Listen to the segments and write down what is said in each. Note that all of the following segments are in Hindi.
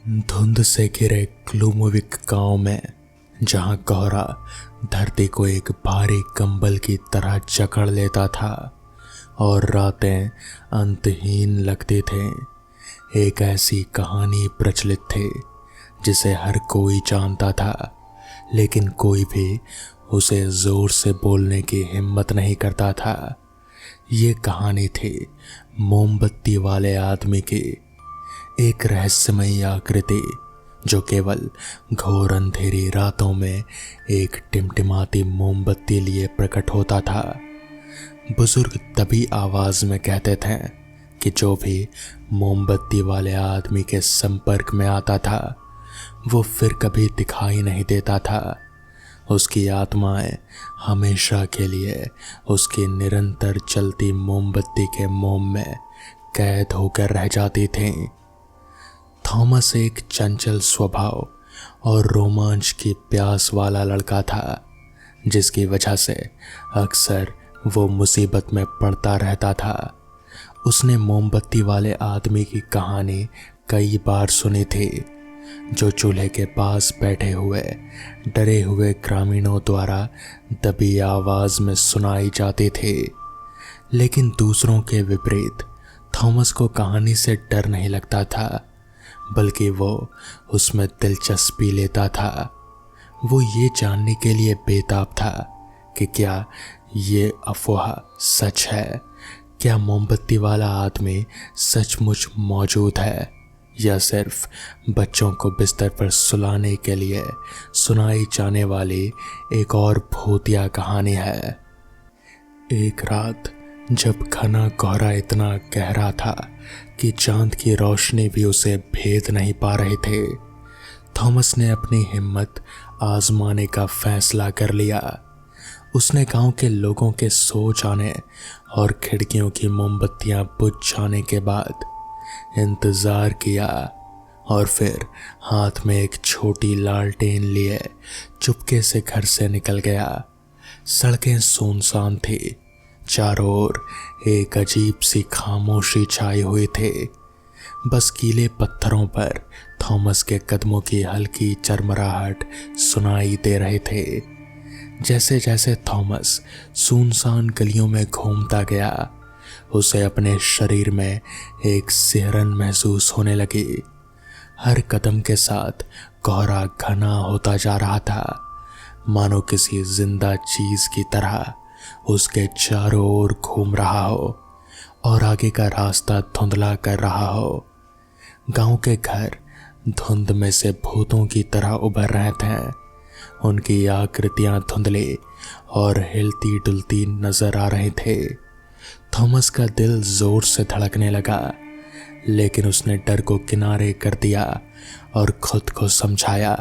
धुंध से घिरे क्लूमविक गांव में, जहां कोहरा धरती को एक भारी कंबल की तरह जकड़ लेता था और रातें अंतहीन लगती थे, एक ऐसी कहानी प्रचलित थी जिसे हर कोई जानता था, लेकिन कोई भी उसे जोर से बोलने की हिम्मत नहीं करता था। ये कहानी थी मोमबत्ती वाले आदमी की, एक रहस्यमयी आकृति जो केवल घोर अंधेरी रातों में एक टिमटिमाती मोमबत्ती लिए प्रकट होता था। बुजुर्ग तभी आवाज में कहते थे कि जो भी मोमबत्ती वाले आदमी के संपर्क में आता था वो फिर कभी दिखाई नहीं देता था। उसकी आत्माएं हमेशा के लिए उसकी निरंतर चलती मोमबत्ती के मोम में कैद होकर रह जाती थीं। थॉमस एक चंचल स्वभाव और रोमांच की प्यास वाला लड़का था, जिसकी वजह से अक्सर वो मुसीबत में पड़ता रहता था। उसने मोमबत्ती वाले आदमी की कहानी कई बार सुनी थी, जो चूल्हे के पास बैठे हुए डरे हुए ग्रामीणों द्वारा दबी आवाज में सुनाई जाती थी। लेकिन दूसरों के विपरीत थॉमस को कहानी से डर नहीं लगता था, बल्कि वो उसमें दिलचस्पी लेता था। वो ये जानने के लिए बेताब था कि क्या ये अफवाह सच है, क्या मोमबत्ती वाला आदमी सचमुच मौजूद है या सिर्फ बच्चों को बिस्तर पर सुलाने के लिए सुनाई जाने वाली एक और भूतिया कहानी है। एक रात जब घना कोहरा इतना गहरा था कि चांद की रोशनी भी उसे भेद नहीं पा रहे थे, थॉमस ने अपनी हिम्मत आजमाने का फैसला कर लिया। उसने गांव के लोगों के सो जाने और खिड़कियों की मोमबत्तियां बुझ जाने के बाद इंतजार किया और फिर हाथ में एक छोटी लालटेन लिए चुपके से घर से निकल गया। सड़कें सुनसान थी, चारों ओर एक अजीब सी खामोशी छाई हुई थी। बस गीले पत्थरों पर थॉमस के कदमों की हल्की चरमराहट सुनाई दे रहे थे। जैसे जैसे थॉमस सुनसान गलियों में घूमता गया, उसे अपने शरीर में एक सिहरन महसूस होने लगी। हर कदम के साथ कोहरा घना होता जा रहा था, मानो किसी जिंदा चीज की तरह उसके चारों ओर घूम रहा हो और आगे का रास्ता धुंधला कर रहा हो। गांव के घर धुंध में से भूतों की तरह उभर रहे थे। उनकी आकृतियां धुंधली और हिलती डुलती नजर आ रहे थे। थॉमस का दिल जोर से धड़कने लगा, लेकिन उसने डर को किनारे कर दिया और खुद को समझाया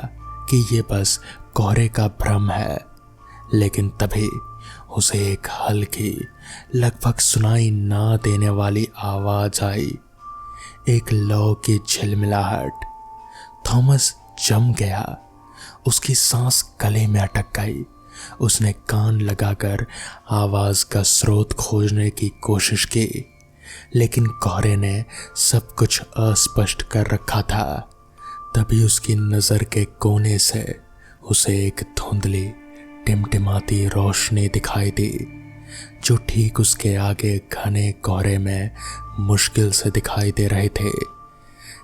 कि ये बस कोहरे का भ्रम है। लेकिन तभी उसे एक हल्की, लगभग सुनाई ना देने वाली आवाज आई, एक लौ की झिलमिलाहट। थॉमस जम गया, उसकी सांस गले में अटक गई। उसने कान लगाकर आवाज का स्रोत खोजने की कोशिश की, लेकिन कोहरे ने सब कुछ अस्पष्ट कर रखा था। तभी उसकी नजर के कोने से उसे एक धुंधली टिमटिमाती रोशनी दिखाई दी, जो ठीक उसके आगे घने कोहरे में मुश्किल से दिखाई दे रहे थे।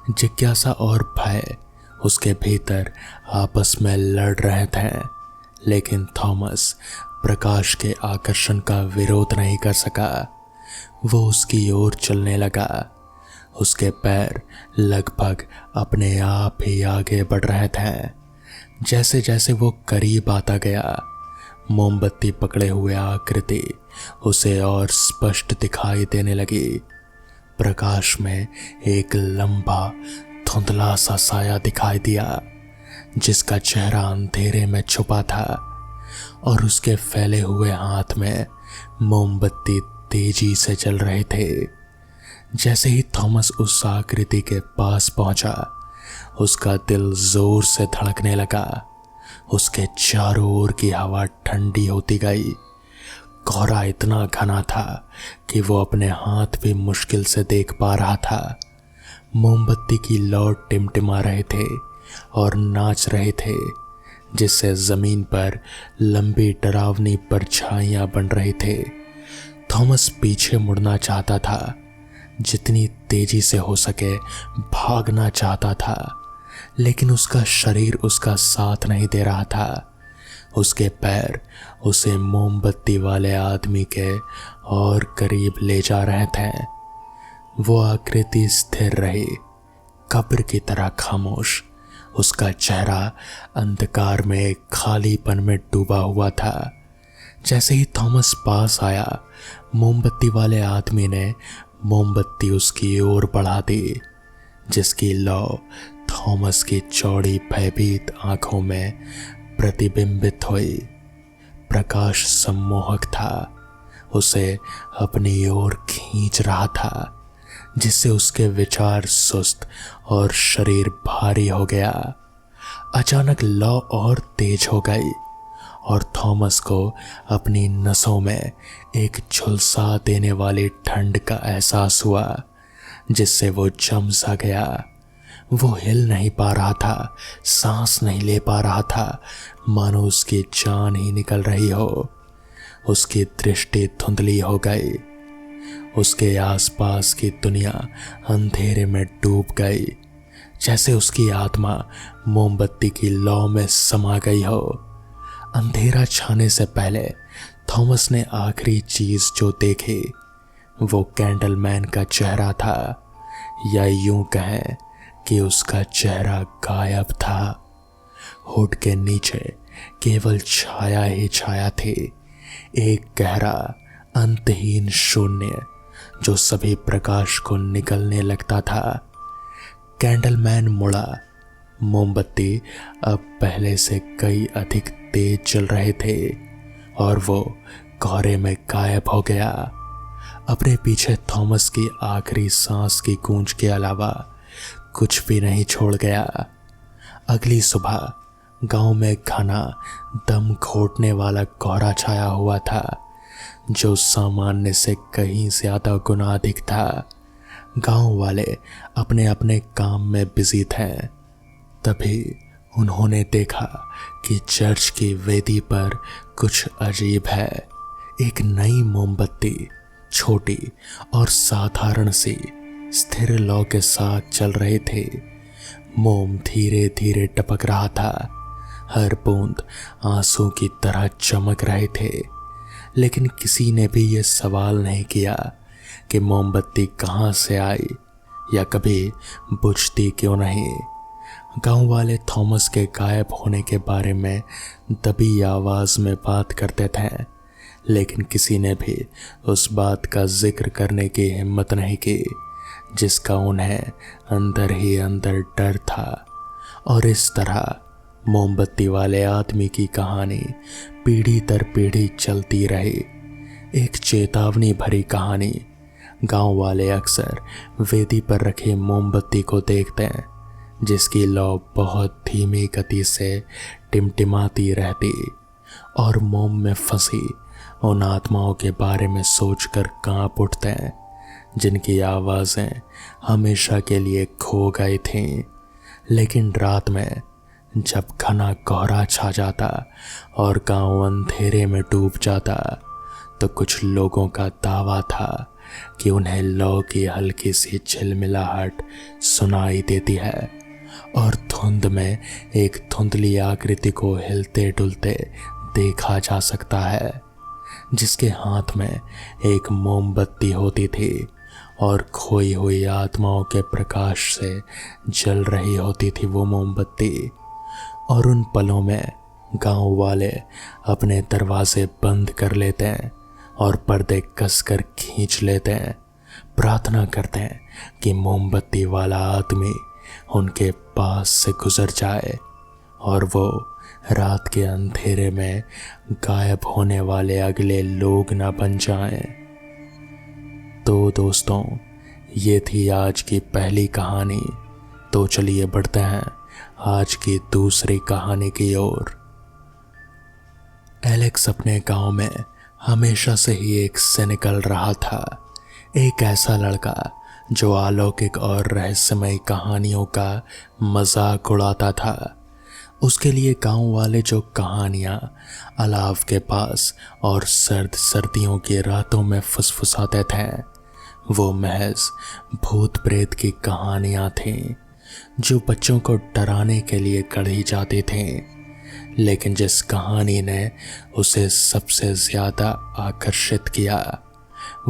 जिज्ञासा और भय उसके भीतर आपस में लड़ रहे थे, लेकिन थॉमस प्रकाश के आकर्षण का विरोध नहीं कर सका। वो उसकी ओर चलने लगा। उसके पैर लगभग अपने आप ही आगे बढ़ रहे थे। जैसे जैसे वो करीब आता गया, मोमबत्ती पकड़े हुए आकृति उसे और स्पष्ट दिखाई देने लगी। प्रकाश में एक लंबा धुंधला सा साया दिखाई दिया, जिसका चेहरा अंधेरे में छुपा था और उसके फैले हुए हाथ में मोमबत्ती तेजी से चल रहे थे। जैसे ही थॉमस उस आकृति के पास पहुंचा, उसका दिल जोर से धड़कने लगा। उसके चारों ओर की हवा ठंडी होती गई। कोहरा इतना घना था कि वो अपने हाथ भी मुश्किल से देख पा रहा था। मोमबत्ती की लौ टिमटिमा रहे थे और नाच रहे थे, जिससे जमीन पर लंबी डरावनी परछाइयां बन रही थे। थॉमस पीछे मुड़ना चाहता था, जितनी तेजी से हो सके भागना चाहता था, लेकिन उसका शरीर उसका साथ नहीं दे रहा था। उसके पैर उसे मोमबत्ती वाले आदमी के और करीब ले जा रहे थे। वो आकृति स्थिर रही, कब्र की तरह खामोश। उसका चेहरा अंधकार में एक खालीपन में डूबा हुआ था। जैसे ही थॉमस पास आया, मोमबत्ती वाले आदमी ने मोमबत्ती उसकी ओर बढ़ा दी, जिसकी लौ थॉमस की चौड़ी भयभीत आंखों में प्रतिबिंबित हुई। प्रकाश सम्मोहक था, उसे अपनी ओर खींच रहा था, जिससे उसके विचार सुस्त और शरीर भारी हो गया। अचानक लौ और तेज हो गई और थॉमस को अपनी नसों में एक झुलसा देने वाली ठंड का एहसास हुआ, जिससे वो जम सा गया। वो हिल नहीं पा रहा था, सांस नहीं ले पा रहा था, मानो उसकी जान ही निकल रही हो। उसकी दृष्टि धुंधली हो गई। उसके आसपास की दुनिया अंधेरे में डूब गई, जैसे उसकी आत्मा मोमबत्ती की लौ में समा गई हो। अंधेरा छाने से पहले थॉमस ने आखिरी चीज जो देखी वो कैंडलमैन का चेहरा था, या यूं कहें कि उसका चेहरा गायब था। हुड के नीचे केवल छाया ही छाया थी, एक गहरा अंतहीन शून्य जो सभी प्रकाश को निकलने लगता था। कैंडलमैन मुड़ा। मोमबत्ती अब पहले से कई अधिक तेज चल रहे थे और वो कोहरे में गायब हो गया। अपने पीछे थॉमस की आखिरी सांस की गूंज के अलावा कुछ भी नहीं छोड़ गया। अगली सुबह गांव में घना दम घोटने वाला कोहरा छाया हुआ था, जो सामान्य से कहीं ज्यादा गुना अधिक था। गांव वाले अपने अपने काम में बिजी थे। तभी उन्होंने देखा कि चर्च की वेदी पर कुछ अजीब है। एक नई मोमबत्ती छोटी और साधारण सी स्थिर लौ के साथ चल रहे थे। मोम धीरे धीरे टपक रहा था, हर बूंद आंसू की तरह चमक रहे थे, लेकिन किसी ने भी ये सवाल नहीं किया कि मोमबत्ती कहाँ से आई या कभी बुझती क्यों नहीं। गांव वाले थॉमस के गायब होने के बारे में दबी आवाज में बात करते थे, लेकिन किसी ने भी उस बात का जिक्र करने की हिम्मत नहीं की, जिसका उन्हें अंदर ही अंदर डर था। और इस तरह मोमबत्ती वाले आदमी की कहानी पीढ़ी दर पीढ़ी चलती रही, एक चेतावनी भरी कहानी। गांव वाले अक्सर वेदी पर रखे मोमबत्ती को देखते हैं, जिसकी लौ बहुत धीमी गति से टिमटिमाती रहती, और मोम में फंसी उन आत्माओं के बारे में सोचकर कांप उठते हैं, जिनकी आवाज़ें हमेशा के लिए खो गई थीं। लेकिन रात में जब घना कोहरा छा जाता और गांव अंधेरे में डूब जाता, तो कुछ लोगों का दावा था कि उन्हें लौ की हल्की सी झिलमिलाहट सुनाई देती है और धुंध में एक धुंधली आकृति को हिलते डुलते देखा जा सकता है, जिसके हाथ में एक मोमबत्ती होती थी और खोई हुई आत्माओं के प्रकाश से जल रही होती थी वो मोमबत्ती। और उन पलों में गांव वाले अपने दरवाजे बंद कर लेते हैं और पर्दे कसकर खींच लेते हैं, प्रार्थना करते हैं कि मोमबत्ती वाला आदमी उनके पास से गुजर जाए और वो रात के अंधेरे में गायब होने वाले अगले लोग ना बन जाएं। तो दोस्तों, ये थी आज की पहली कहानी। तो चलिए बढ़ते हैं आज की दूसरी कहानी की ओर। एलेक्स अपने गांव में हमेशा से ही एक सिनिकल रहा था, एक ऐसा लड़का जो अलौकिक और रहस्यमय कहानियों का मजाक उड़ाता था। उसके लिए गांव वाले जो कहानियां अलाव के पास और सर्द सर्दियों की रातों में फुसफुसाते थे, वो महज भूत प्रेत की कहानियां थीं जो बच्चों को डराने के लिए गढ़ी जाती थीं। लेकिन जिस कहानी ने उसे सबसे ज्यादा आकर्षित किया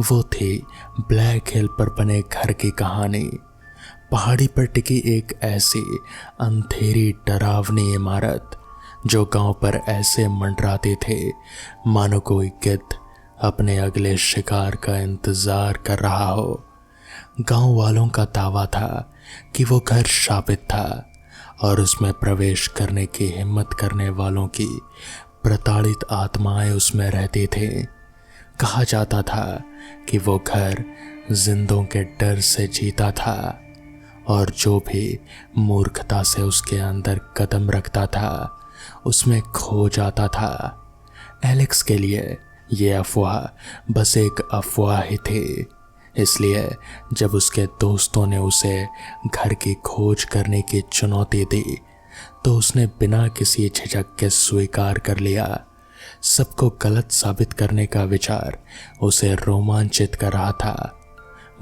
वो थी ब्लैक हिल पर बने घर की कहानी। पहाड़ी पर टिकी एक ऐसी अंधेरी डरावनी इमारत जो गांव पर ऐसे मंडराती थे मानो कोई गिद्ध अपने अगले शिकार का इंतजार कर रहा हो। गांव वालों का दावा था कि वो घर शापित था और उसमें प्रवेश करने की हिम्मत करने वालों की प्रताड़ित आत्माएं उसमें रहती थी। कहा जाता था कि वो घर जिंदों के डर से जीता था और जो भी मूर्खता से उसके अंदर कदम रखता था उसमें खो जाता था। एलेक्स के लिए ये अफवाह बस एक अफवाह ही थी, इसलिए जब उसके दोस्तों ने उसे घर की खोज करने की चुनौती दी तो उसने बिना किसी झिझक के स्वीकार कर लिया। सबको गलत साबित करने का विचार उसे रोमांचित कर रहा था।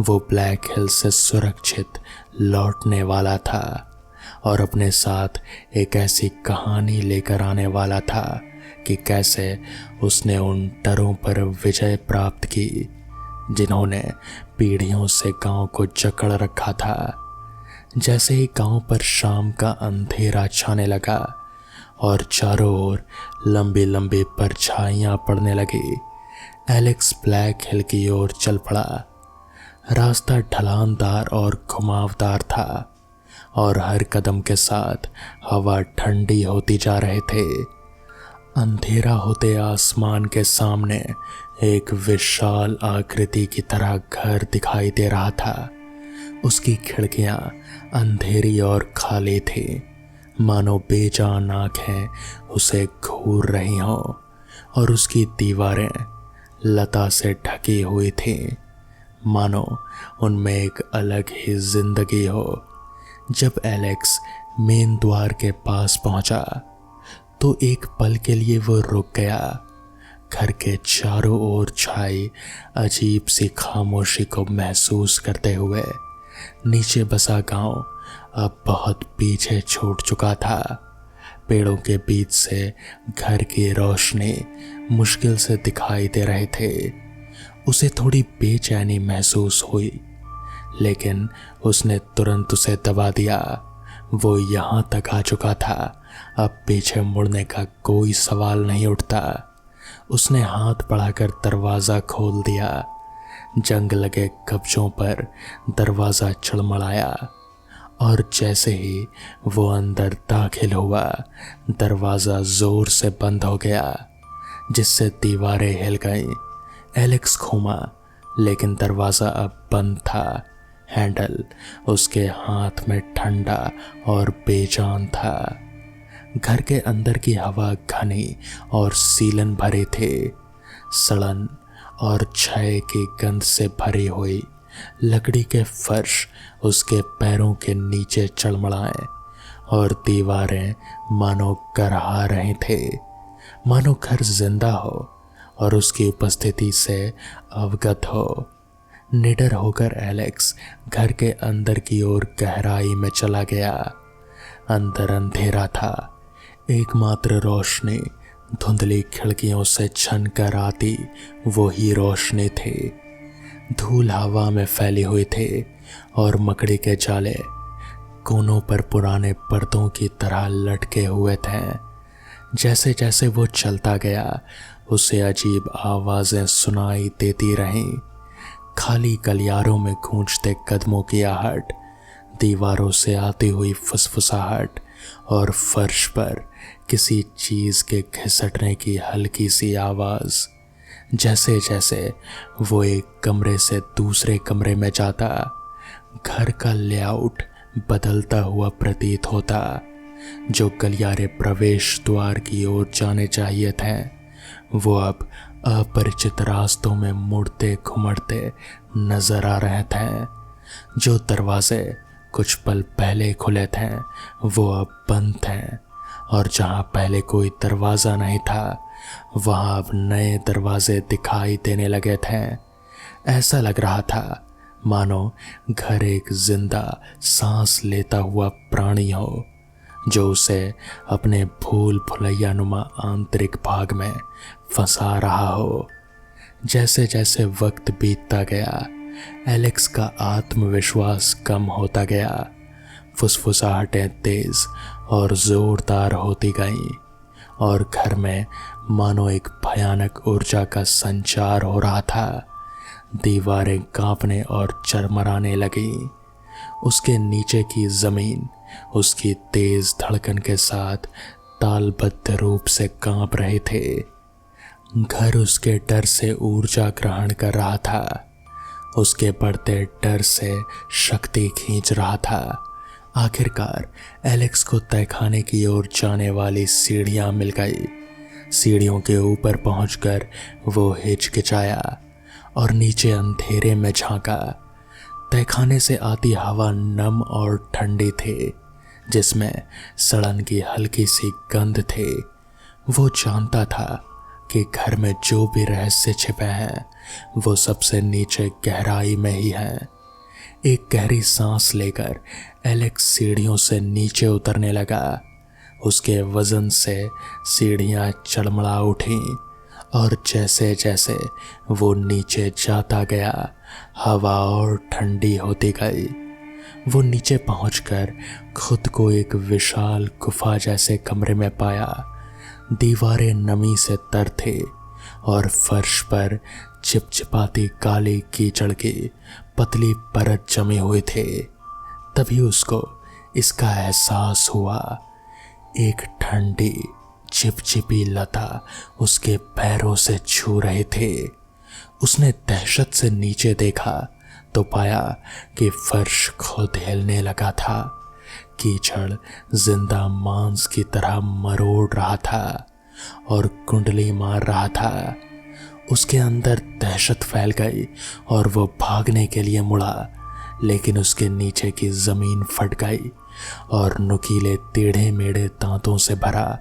वो ब्लैक हिल से सुरक्षित लौटने वाला था और अपने साथ एक ऐसी कहानी लेकर आने वाला था कि कैसे उसने उन डरों पर विजय प्राप्त की जिन्होंने पीढ़ियों से गांव को जकड़ रखा था। जैसे ही गांव पर शाम का अंधेरा छाने लगा और चारों ओर लंबी लंबी परछाइयां पड़ने लगी, एलेक्स ब्लैक हिल की ओर चल पड़ा। रास्ता ढलानदार और घुमावदार था और हर कदम के साथ हवा ठंडी होती जा रहे थे। अंधेरा होते आसमान के सामने एक विशाल आकृति की तरह घर दिखाई दे रहा था। उसकी खिड़कियां अंधेरी और खाली थी, मानो बेजान आंखें उसे घूर रही हों, और उसकी दीवारें लता से ढकी हुई थीं, मानो उनमें एक अलग ही जिंदगी हो। जब एलेक्स मेन द्वार के पास पहुंचा तो एक पल के लिए वो रुक गया। घर के चारों ओर छाई अजीब सी खामोशी को महसूस करते हुए नीचे बसा गांव अब बहुत पीछे छूट चुका था। पेड़ों के बीच से घर की रोशनी मुश्किल से दिखाई दे रहे थे। उसे थोड़ी बेचैनी महसूस हुई, लेकिन उसने तुरंत उसे दबा दिया। वो यहाँ तक आ चुका था, अब पीछे मुड़ने का कोई सवाल नहीं उठता। उसने हाथ बढ़ाकर दरवाज़ा खोल दिया। जंग लगे कब्जों पर दरवाज़ा चड़मड़ाया और जैसे ही वो अंदर दाखिल हुआ दरवाज़ा ज़ोर से बंद हो गया, जिससे दीवारें हिल गईं। एलेक्स घूमा, लेकिन दरवाज़ा अब बंद था। हैंडल उसके हाथ में ठंडा और बेजान था। घर के अंदर की हवा घनी और सीलन भरी थी। सड़न और क्षय की गंध से भरी हुई लकड़ी के फर्श उसके पैरों के नीचे चड़मड़ाए और दीवारें मानो करहा रहे थे, मानो घर जिंदा हो और उसकी उपस्थिति से अवगत हो। निडर होकर एलेक्स घर के अंदर की ओर गहराई में चला गया। अंदर अंधेरा था, एकमात्र रोशनी धुंधली खिड़कियों से छन कर आती वही रोशनी थी। धूल हवा में फैली हुई थी और मकड़ी के जाले कोनों पर पुराने पर्दों की तरह लटके हुए थे। जैसे जैसे वो चलता गया उसे अजीब आवाज़ें सुनाई देती रहीं। खाली गलियारों में गूंजते कदमों की आहट, दीवारों से आती हुई फुसफुसाहट और फर्श पर किसी चीज़ के घिसटने की हल्की सी आवाज़। जैसे जैसे वो एक कमरे से दूसरे कमरे में जाता, घर का लेआउट बदलता हुआ प्रतीत होता। जो गलियारे प्रवेश द्वार की ओर जाने चाहिए थे वो अब अपरिचित रास्तों में मुड़ते घुमड़ते नजर आ रहे थे। जो दरवाजे कुछ पल पहले खुले थे वो अब बंद थे, और जहां पहले कोई दरवाज़ा नहीं था वहां अब नए दरवाजे दिखाई देने लगे थे। ऐसा लग रहा था मानो घर एक जिंदा सांस लेता हुआ प्राणी हो, जो उसे अपने भूल भुलैया नुमा आंतरिक भाग में फंसा रहा हो। जैसे जैसे वक्त बीतता गया एलेक्स का आत्मविश्वास कम होता गया। फुसफुसाहटें तेज और जोरदार होती गईं और घर में मानो एक भयानक ऊर्जा का संचार हो रहा था। दीवारें कांपने और चरमराने लगीं। उसके नीचे की जमीन उसकी तेज धड़कन के साथ तालबद्ध रूप से कांप रहे थे। घर उसके डर से ऊर्जा ग्रहण कर रहा था, उसके बढ़ते डर से शक्ति खींच रहा था। आखिरकार एलेक्स को तहखाने की ओर जाने वाली सीढ़ियां मिल गई। सीढ़ियों के ऊपर पहुंचकर वो हिचकिचाया और नीचे अंधेरे में झांका। तहखाने से आती हवा नम और ठंडी थी, जिसमें सड़न की हल्की सी गंध थी। वो जानता था कि घर में जो भी रहस्य छिपे हैं वो सबसे नीचे गहराई में ही हैं। एक गहरी सांस लेकर एलेक्स सीढ़ियों से नीचे उतरने लगा। उसके वजन से सीढ़ियां चड़मड़ा उठीं और जैसे जैसे वो नीचे जाता गया हवा और ठंडी होती गई। वो नीचे पहुंचकर खुद को एक विशाल गुफा जैसे कमरे में पाया। दीवारें नमी से तर थे और फर्श पर चिपचिपाती काली कीचड़ की पतली परत जमी हुई थे। तभी उसको इसका एहसास हुआ। एक ठंडी चिपचिपी लता उसके पैरों से छू रहे थे। उसने दहशत से नीचे देखा तो पाया कि फर्श खुद हिलने लगा था। कीचड़ जिंदा मांस की तरह मरोड़ रहा था और कुंडली मार रहा था। उसके अंदर दहशत फैल गई और वो भागने के लिए मुड़ा, लेकिन उसके नीचे की जमीन फट गई और नुकीले टेढ़े मेढ़े दांतों से भरा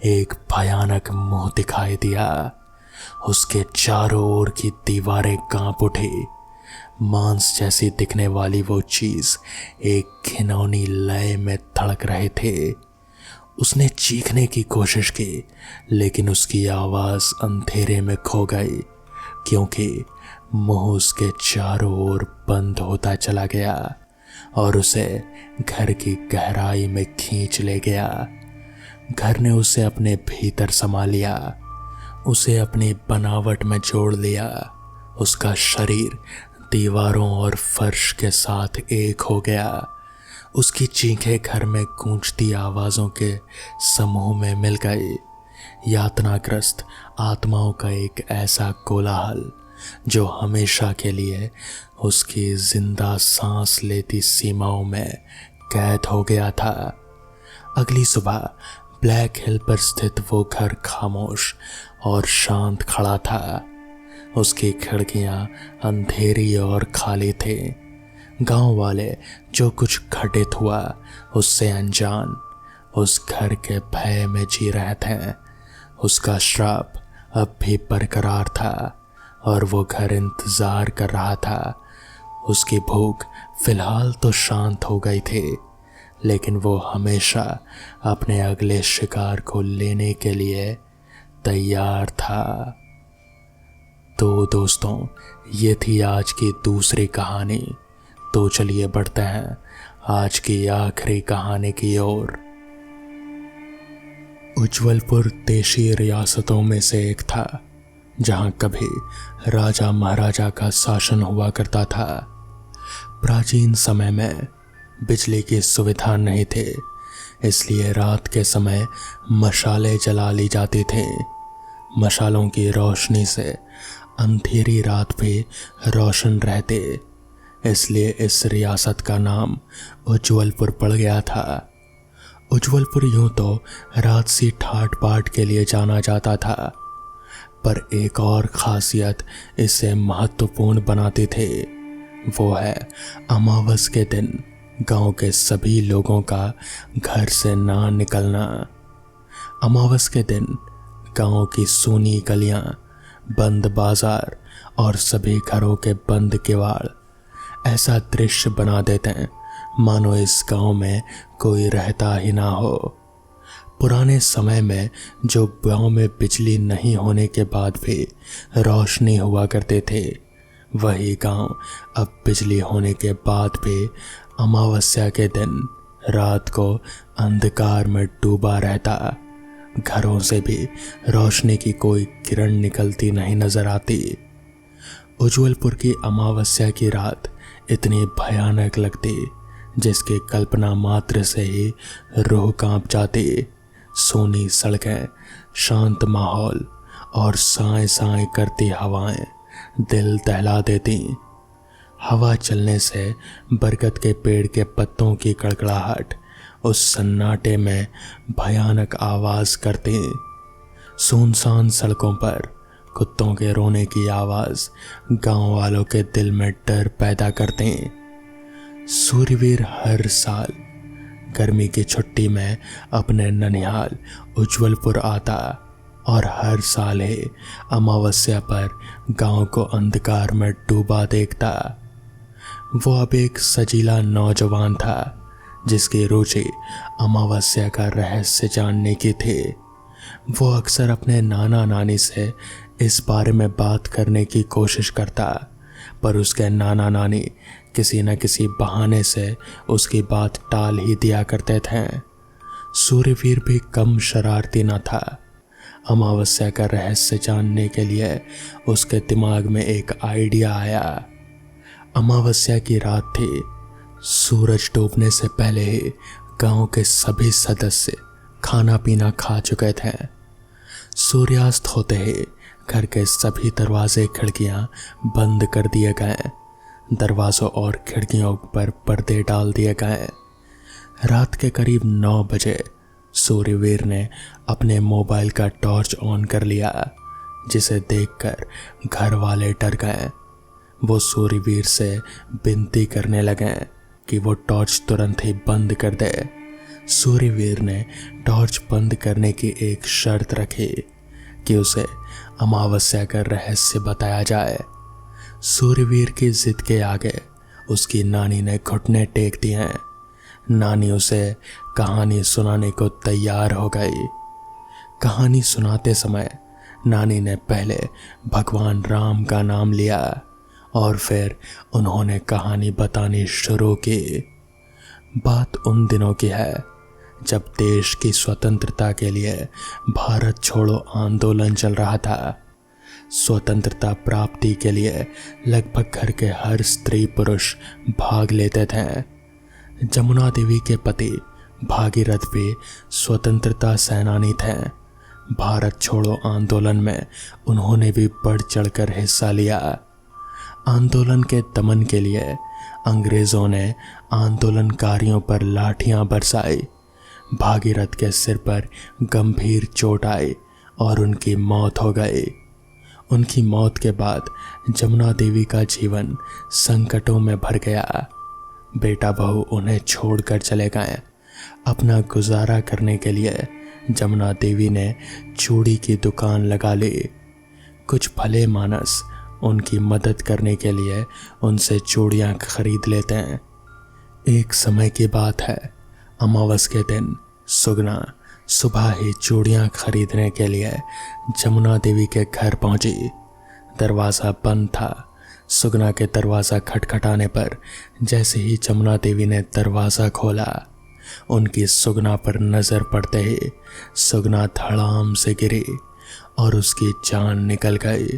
एक भयानक मुंह दिखाई दिया। उसके चारों ओर की दीवारें कांप उठी। मांस जैसी दिखने वाली वो चीज एक घिनौनी लय में धड़क रहे थे। उसने चीखने की कोशिश की, लेकिन उसकी आवाज अंधेरे में खो गई, क्योंकि मुंह उसके चारों ओर बंद होता चला गया और उसे घर की गहराई में खींच ले गया। घर ने उसे अपने भीतर समा लिया, उसे अपनी बनावट में जोड़ लिया। उसका शरीर दीवारों और फर्श के साथ एक हो गया। उसकी चीखें घर में गूंजती आवाज़ों के समूह में मिल गई। यातनाग्रस्त आत्माओं का एक ऐसा कोलाहल जो हमेशा के लिए उसकी जिंदा सांस लेती सीमाओं में कैद हो गया था। अगली सुबह ब्लैक हिल पर स्थित वो घर खामोश और शांत खड़ा था। उसकी खिड़कियां अंधेरी और खाली थी। गांव वाले जो कुछ घटित हुआ उससे अनजान उस घर के भय में जी रहे थे। उसका श्राप अब भी बरकरार था और वो घर इंतजार कर रहा था। उसकी भूख फिलहाल तो शांत हो गई थी, लेकिन वो हमेशा अपने अगले शिकार को लेने के लिए तैयार था। तो दोस्तों, ये थी आज की दूसरी कहानी। तो चलिए बढ़ते हैं आज की आखिरी कहानी की ओर। उज्जवलपुर देशी रियासतों में से एक था जहां कभी राजा महाराजा का शासन हुआ करता था। प्राचीन समय में बिजली की सुविधा नहीं थी, इसलिए रात के समय मशालें जला ली जाती थी। मशालों की रोशनी से अंधेरी रात भी रोशन रहते, इसलिए इस रियासत का नाम उज्जवलपुर पड़ गया था। उज्जवलपुर यूं तो राजसी ठाट बाट के लिए जाना जाता था, पर एक और खासियत इसे महत्वपूर्ण बनाती थी, वो है अमावस के दिन गांव के सभी लोगों का घर से ना निकलना। अमावस के दिन गांव की सूनी गलियां, बंद बाजार और सभी घरों के बंद किवाड़ ऐसा दृश्य बना देते हैं मानो इस गांव में कोई रहता ही ना हो। पुराने समय में जो गांव में बिजली नहीं होने के बाद भी रोशनी हुआ करते थे, वही गांव अब बिजली होने के बाद भी अमावस्या के दिन रात को अंधकार में डूबा रहता। घरों से भी रोशनी की कोई किरण निकलती नहीं नजर आती। उज्जवलपुर की अमावस्या की रात इतनी भयानक लगती जिसकी कल्पना मात्र से ही रूह कांप जाती। सूनी सड़कें, शांत माहौल और साए साए करती हवाएं दिल दहला देती। हवा चलने से बरगद के पेड़ के पत्तों की कड़कड़ाहट उस सन्नाटे में भयानक आवाज करती। सुनसान सड़कों पर कुत्तों के रोने की आवाज गांव वालों के दिल में डर पैदा करते। सूर्यवीर हर साल गर्मी की छुट्टी में अपने ननिहाल उज्जवलपुर आता और हर साल ही अमावस्या पर गांव को अंधकार में डूबा देखता। वो अब एक सजीला नौजवान था जिसकी रुचि अमावस्या का रहस्य जानने की थी। वो अक्सर अपने नाना नानी से इस बारे में बात करने की कोशिश करता, पर उसके नाना नानी किसी न किसी बहाने से उसकी बात टाल ही दिया करते थे। सूर्यवीर भी कम शरारती न था। अमावस्या का रहस्य जानने के लिए उसके दिमाग में एक आइडिया आया। अमावस्या की रात थी। सूरज डूबने से पहले ही गांव के सभी सदस्य खाना पीना खा चुके थे। सूर्यास्त होते ही घर के सभी दरवाजे खिड़कियां बंद कर दिए गए। दरवाजों और खिड़कियों पर पर्दे डाल दिए गए। रात के करीब 9 बजे सूर्यवीर ने अपने मोबाइल का टॉर्च ऑन कर लिया, जिसे देखकर घर वाले डर गए। वो सूर्यवीर से विनती करने लगे कि वो टॉर्च तुरंत ही बंद कर दे। सूर्यवीर ने टॉर्च बंद करने की एक शर्त रखी कि उसे अमावस्या का रहस्य बताया जाए। सूर्यवीर की जिद के आगे उसकी नानी ने घुटने टेक दिए। नानी उसे कहानी सुनाने को तैयार हो गई। कहानी सुनाते समय नानी ने पहले भगवान राम का नाम लिया और फिर उन्होंने कहानी बतानी शुरू की। बात उन दिनों की है जब देश की स्वतंत्रता के लिए भारत छोड़ो आंदोलन चल रहा था। स्वतंत्रता प्राप्ति के लिए लगभग घर के हर स्त्री पुरुष भाग लेते थे। जमुना देवी के पति भागीरथ भी स्वतंत्रता सेनानी थे। भारत छोड़ो आंदोलन में उन्होंने भी बढ़ चढ़कर हिस्सा लिया। आंदोलन के दमन के लिए अंग्रेजों ने आंदोलनकारियों पर लाठियां बरसाई। भागीरथ के सिर पर गंभीर चोट आई और उनकी मौत हो गई। उनकी मौत के बाद जमुना देवी का जीवन संकटों में भर गया। बेटा बहू उन्हें छोड़कर चले गए। अपना गुजारा करने के लिए जमुना देवी ने चूड़ी की दुकान लगा ली। कुछ भले मानस उनकी मदद करने के लिए उनसे चूड़ियां खरीद लेते हैं। एक समय की बात है, अमावस के दिन सुगना सुबह ही चूड़ियां खरीदने के लिए जमुना देवी के घर पहुंची। दरवाज़ा बंद था। सुगना के दरवाज़ा खटखटाने पर जैसे ही जमुना देवी ने दरवाज़ा खोला, उनकी सुगना पर नज़र पड़ते ही सुगना धड़ाम से गिरी और उसकी जान निकल गई।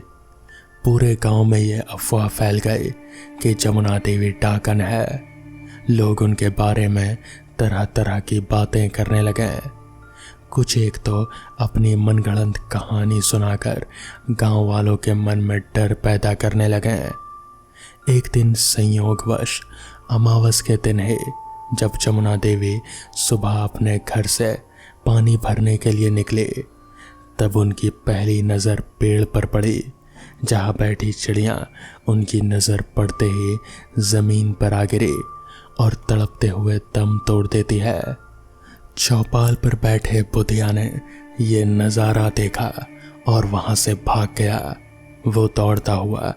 पूरे गांव में ये अफवाह फैल गई कि जमुना देवी डाकन है। लोग उनके बारे में तरह तरह की बातें करने लगे। कुछ एक तो अपनी मनगढ़ंत कहानी सुनाकर गांव वालों के मन में डर पैदा करने लगे। एक दिन संयोगवश अमावस के दिन ही जब जमुना देवी सुबह अपने घर से पानी भरने के लिए निकली, तब उनकी पहली नज़र पेड़ पर पड़ी जहाँ बैठी चिड़िया उनकी नज़र पड़ते ही ज़मीन पर आ गिरी और तड़पते हुए दम तोड़ देती है। चौपाल पर बैठे बुधिया ने ये नज़ारा देखा और वहाँ से भाग गया। वो दौड़ता हुआ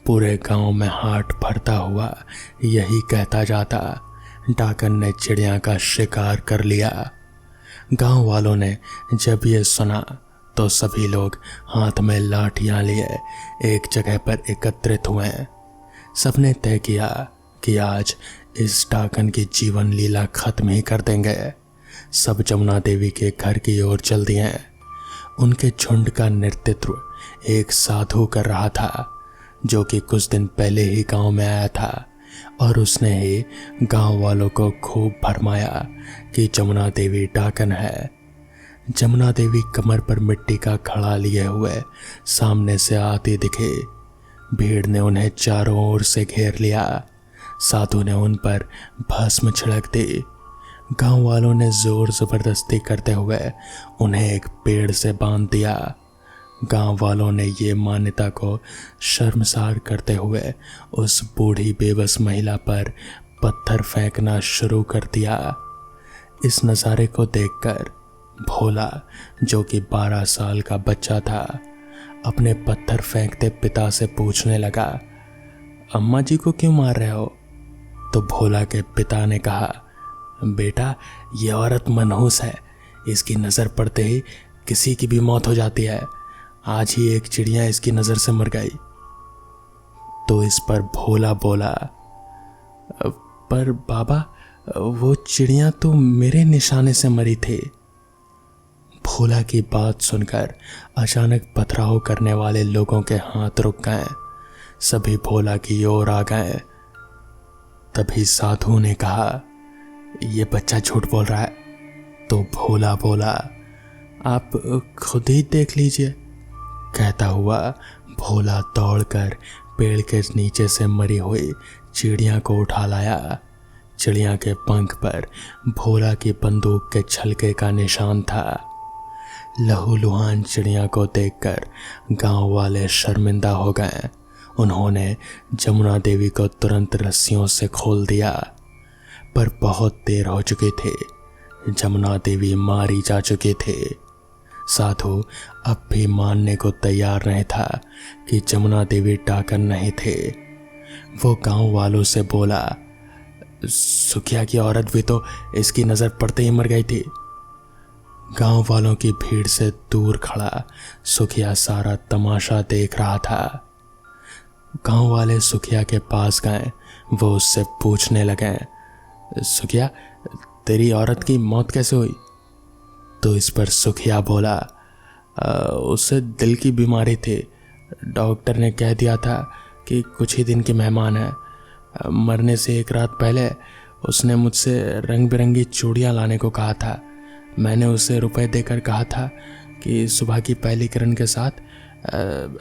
पूरे गांव में हाथ भरता हुआ यही कहता जाता, डाकन ने चिड़िया का शिकार कर लिया। गांव वालों ने जब ये सुना तो सभी लोग हाथ में लाठियां लिए एक जगह पर एकत्रित हुए। सबने तय किया कि आज इस डाकन की जीवन लीला खत्म ही कर देंगे। सब जमुना देवी के घर की ओर चल दिए। उनके झुंड का नेतृत्व एक साधु कर रहा था, जो कि कुछ दिन पहले ही गांव में आया था और उसने ही गांव वालों को खूब भरमाया कि जमुना देवी डाकन है। जमुना देवी कमर पर मिट्टी का घड़ा लिए हुए सामने से आती दिखे। भीड़ ने उन्हें चारों ओर से घेर लिया। साधु ने उन पर भस्म छिड़क दी। गांव वालों ने जोर जबरदस्ती करते हुए उन्हें एक पेड़ से बांध दिया। गांव वालों ने ये मान्यता को शर्मसार करते हुए उस बूढ़ी बेबस महिला पर पत्थर फेंकना शुरू कर दिया। इस नज़ारे को देखकर भोला, जो कि 12 साल का बच्चा था, अपने पत्थर फेंकते पिता से पूछने लगा, अम्मा जी को क्यों मार रहे हो? तो भोला के पिता ने कहा, बेटा, ये औरत मनहूस है, इसकी नज़र पड़ते ही किसी की भी मौत हो जाती है। आज ही एक चिड़िया इसकी नज़र से मर गई। तो इस पर भोला बोला, पर बाबा, वो चिड़िया तो मेरे निशाने से मरी थी। भोला की बात सुनकर अचानक पथराव करने वाले लोगों के हाथ रुक गए। सभी भोला की ओर आ गए। तभी साधु ने कहा, ये बच्चा झूठ बोल रहा है। तो भोला बोला, आप खुद ही देख लीजिए। कहता हुआ भोला दौड़कर पेड़ के नीचे से मरी हुई चिड़िया को उठा लाया। चिड़िया के पंख पर भोला की बंदूक के छलके का निशान था। लहूलुहान चिड़िया को देखकर गांव वाले शर्मिंदा हो गए। उन्होंने जमुना देवी को तुरंत रस्सियों से खोल दिया, पर बहुत देर हो चुकी थी। जमुना देवी मारी जा चुकी थी। साधु अब भी मानने को तैयार नहीं था कि जमुना देवी डाकन नहीं थे। वो गांव वालों से बोला, सुखिया की औरत भी तो इसकी नज़र पड़ते ही मर गई थी। गांव वालों की भीड़ से दूर खड़ा सुखिया सारा तमाशा देख रहा था। गांव वाले सुखिया के पास गए। वो उससे पूछने लगे, सुखिया, तेरी औरत की मौत कैसे हुई? तो इस पर सुखिया बोला, उसे दिल की बीमारी थी। डॉक्टर ने कह दिया था कि कुछ ही दिन की मेहमान है। मरने से एक रात पहले उसने मुझसे रंग बिरंगी चूड़ियाँ लाने को कहा था। मैंने उसे रुपए देकर कहा था कि सुबह की पहली किरण के साथ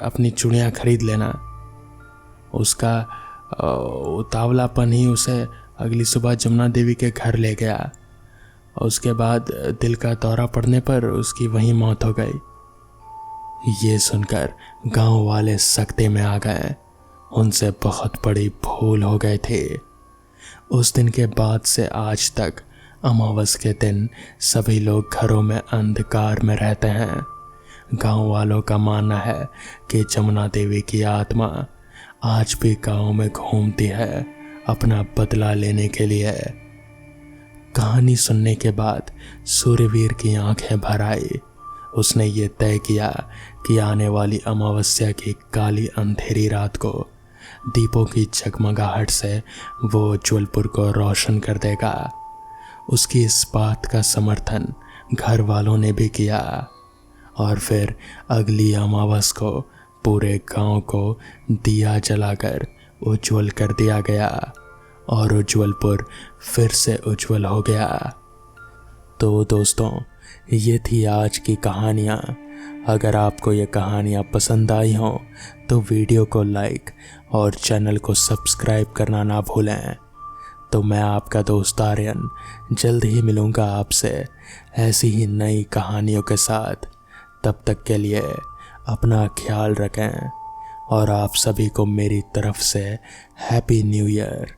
अपनी चूड़ियाँ खरीद लेना। उसका उतावलापन ही उसे अगली सुबह जमुना देवी के घर ले गया। उसके बाद दिल का दौरा पड़ने पर उसकी वहीं मौत हो गई। ये सुनकर गांव वाले सकते में आ गए। उनसे बहुत बड़ी भूल हो गए थे। उस दिन के बाद से आज तक अमावस के दिन सभी लोग घरों में अंधकार में रहते हैं। गांव वालों का मानना है कि जमुना देवी की आत्मा आज भी गांव में घूमती है अपना बदला लेने के लिए। कहानी सुनने के बाद सूर्यवीर की आंखें भर आई। उसने ये तय किया कि आने वाली अमावस्या की काली अंधेरी रात को दीपों की जगमगाहट से वो उज्ज्वलपुर को रोशन कर देगा। उसकी इस बात का समर्थन घर वालों ने भी किया और फिर अगली अमावस को पूरे गांव को दिया जलाकर उज्ज्वल कर दिया गया और उज्ज्वलपुर फिर से उज्ज्वल हो गया। तो दोस्तों, ये थी आज की कहानियाँ। अगर आपको ये कहानियाँ पसंद आई हों तो वीडियो को लाइक और चैनल को सब्सक्राइब करना ना भूलें। तो मैं आपका दोस्त आर्यन जल्द ही मिलूँगा आपसे ऐसी ही नई कहानियों के साथ। तब तक के लिए अपना ख्याल रखें और आप सभी को मेरी तरफ से हैप्पी न्यू ईयर।